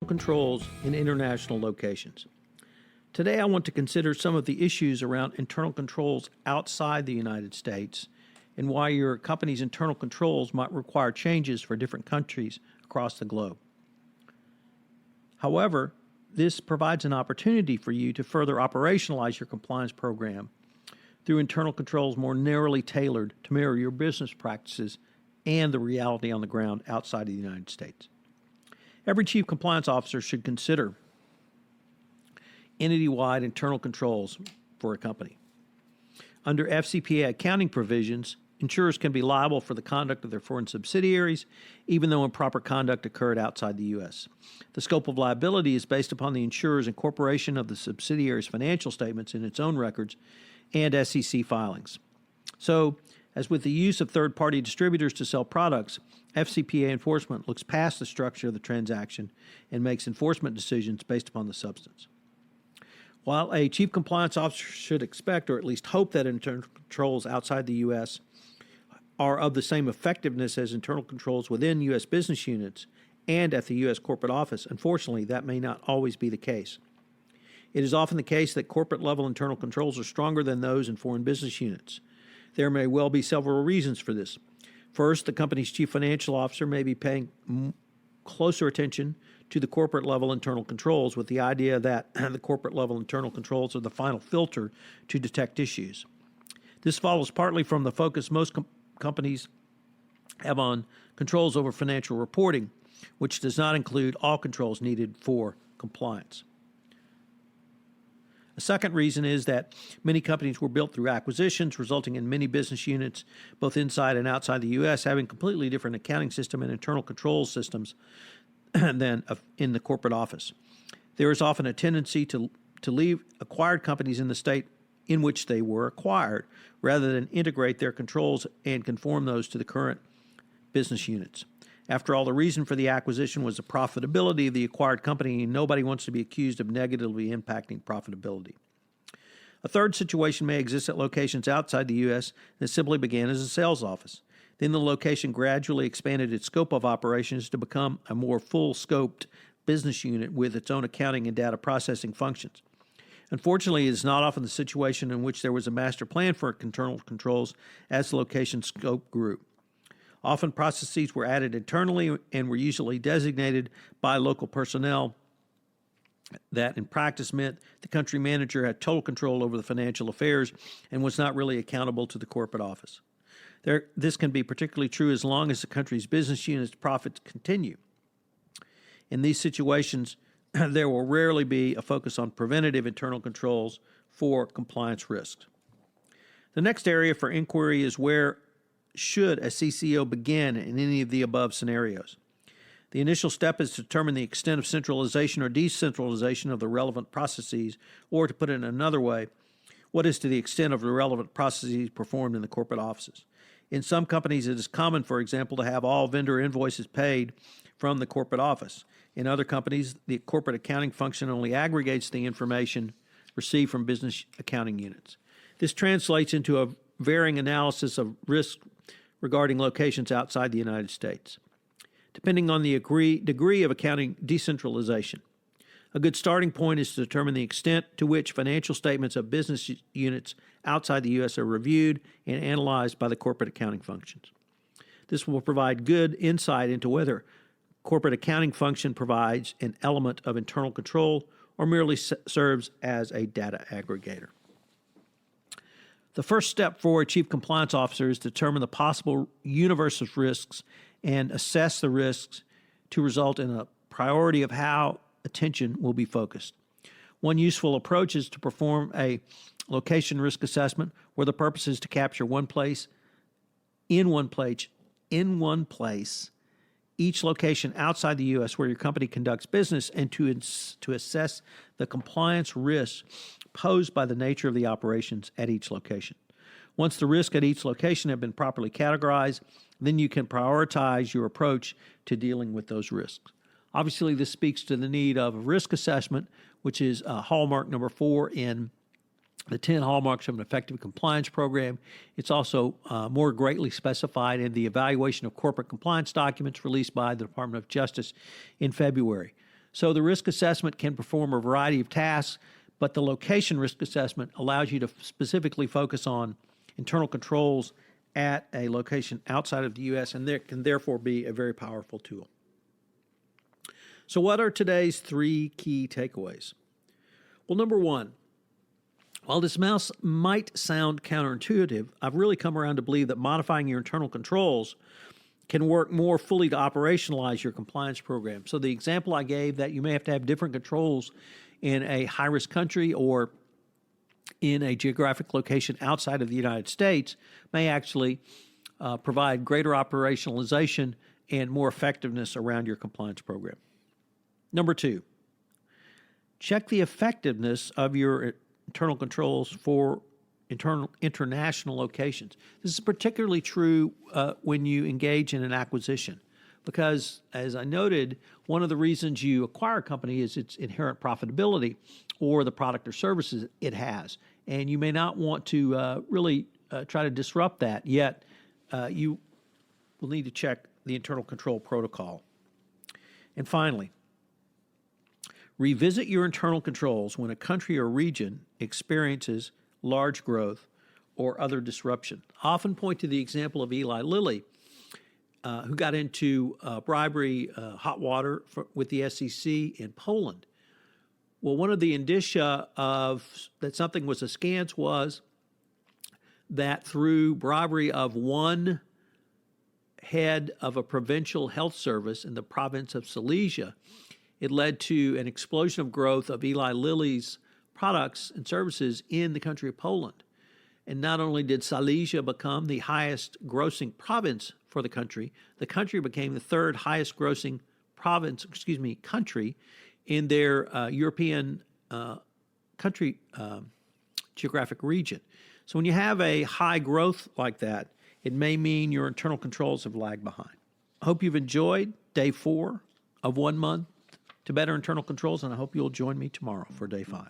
controls in international locations. Today I want to consider some of the issues around internal controls outside the United States and why your company's internal controls might require changes for different countries across the globe. However, this provides an opportunity for you to further operationalize your compliance program through internal controls more narrowly tailored to mirror your business practices and the reality on the ground outside of the United States. Every Chief Compliance Officer should consider entity-wide internal controls for a company. Under FCPA accounting provisions, insurers can be liable for the conduct of their foreign subsidiaries, even though improper conduct occurred outside the U.S. The scope of liability is based upon the insurer's incorporation of the subsidiary's financial statements in its own records and SEC filings. So, as with the use of third-party distributors to sell products, FCPA enforcement looks past the structure of the transaction and makes enforcement decisions based upon the substance. While a Chief Compliance Officer should expect, or at least hope, that internal controls outside the U.S. are of the same effectiveness as internal controls within U.S. business units and at the U.S. corporate office, unfortunately, that may not always be the case. It is often the case that corporate-level internal controls are stronger than those in foreign business units. There may well be several reasons for this. First, the company's chief financial officer may be paying closer attention to the corporate-level internal controls with the idea that the corporate-level internal controls are the final filter to detect issues. This follows partly from the focus most companies have on controls over financial reporting, which does not include all controls needed for compliance. A second reason is that many companies were built through acquisitions, resulting in many business units, both inside and outside the U.S., having completely different accounting system and internal control systems than in the corporate office. There is often a tendency to leave acquired companies in the state in which they were acquired, rather than integrate their controls and conform those to the current business units. After all, the reason for the acquisition was the profitability of the acquired company, and nobody wants to be accused of negatively impacting profitability. A third situation may exist at locations outside the U.S. that simply began as a sales office. Then the location gradually expanded its scope of operations to become a more full-scoped business unit with its own accounting and data processing functions. Unfortunately, it is not often the situation in which there was a master plan for internal controls as the location scope grew. Often processes were added internally and were usually designated by local personnel that in practice meant the country manager had total control over the financial affairs and was not really accountable to the corporate office. This can be particularly true as long as the country's business unit's profits continue. In these situations, there will rarely be a focus on preventative internal controls for compliance risks. The next area for inquiry is where should a CCO begin in any of the above scenarios. The initial step is to determine the extent of centralization or decentralization of the relevant processes, or to put it in another way, what is to the extent of the relevant processes performed in the corporate offices. In some companies, it is common, for example, to have all vendor invoices paid from the corporate office. In other companies, the corporate accounting function only aggregates the information received from business accounting units. This translates into a varying analysis of risk regarding locations outside the United States, depending on the degree of accounting decentralization. A good starting point is to determine the extent to which financial statements of business units outside the U.S. are reviewed and analyzed by the corporate accounting functions. This will provide good insight into whether corporate accounting function provides an element of internal control or merely serves as a data aggregator. The first step for a Chief Compliance Officer is to determine the possible universe of risks and assess the risks to result in a priority of how attention will be focused. One useful approach is to perform a location risk assessment where the purpose is to capture in one place, each location outside the U.S. where your company conducts business, and to assess the compliance risks posed by the nature of the operations at each location. Once the risks at each location have been properly categorized, then you can prioritize your approach to dealing with those risks. Obviously, this speaks to the need of risk assessment, which is hallmark number 4 in the 10 hallmarks of an effective compliance program. It's also more greatly specified in the evaluation of corporate compliance documents released by the Department of Justice in February. So the risk assessment can perform a variety of tasks, but the location risk assessment allows you to specifically focus on internal controls at a location outside of the U.S., and there can therefore be a very powerful tool. So what are today's 3 key takeaways? Well, number 1, while this might sound counterintuitive, I've really come around to believe that modifying your internal controls can work more fully to operationalize your compliance program. So the example I gave, that you may have to have different controls in a high-risk country or in a geographic location outside of the United States, may actually provide greater operationalization and more effectiveness around your compliance program. Number 2, check the effectiveness of your internal controls for international locations. This is particularly true when you engage in an acquisition, because, as I noted, one of the reasons you acquire a company is its inherent profitability or the product or services it has. And you may not want to really try to disrupt that, yet you will need to check the internal control protocol. And finally, revisit your internal controls when a country or region experiences large growth or other disruption. I often point to the example of Eli Lilly, who got into bribery hot water with the SEC in Poland. Well, one of the indicia of that something was askance was that through bribery of one head of a provincial health service in the province of Silesia, it led to an explosion of growth of Eli Lilly's products and services in the country of Poland. And not only did Silesia become the highest grossing province for the country became the 3rd highest grossing country in their European country geographic region. So when you have a high growth like that, it may mean your internal controls have lagged behind. I hope you've enjoyed day 4 of 1 month to better internal controls, and I hope you'll join me tomorrow for day 5.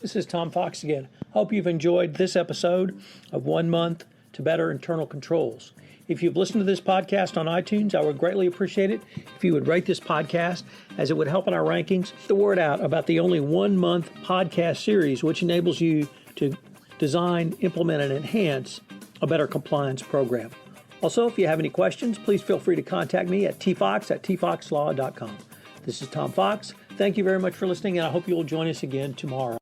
This is Tom Fox again. Hope you've enjoyed this episode of 1 month to better internal controls. If you've listened to this podcast on iTunes, I would greatly appreciate it if you would rate this podcast, as it would help in our rankings. The word out about the only 1 month podcast series, which enables you to design, implement, and enhance a better compliance program. Also, if you have any questions, please feel free to contact me at tfox@tfoxlaw.com. This is Tom Fox. Thank you very much for listening, and I hope you will join us again tomorrow.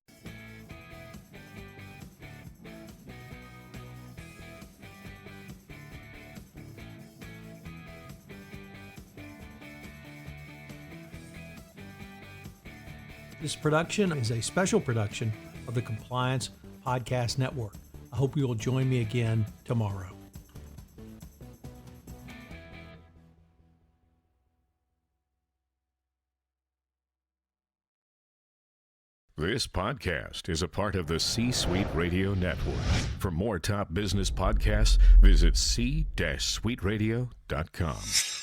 This production is a special production of the Compliance Podcast Network. I hope you will join me again tomorrow. This podcast is a part of the C-Suite Radio Network. For more top business podcasts, visit c-suiteradio.com.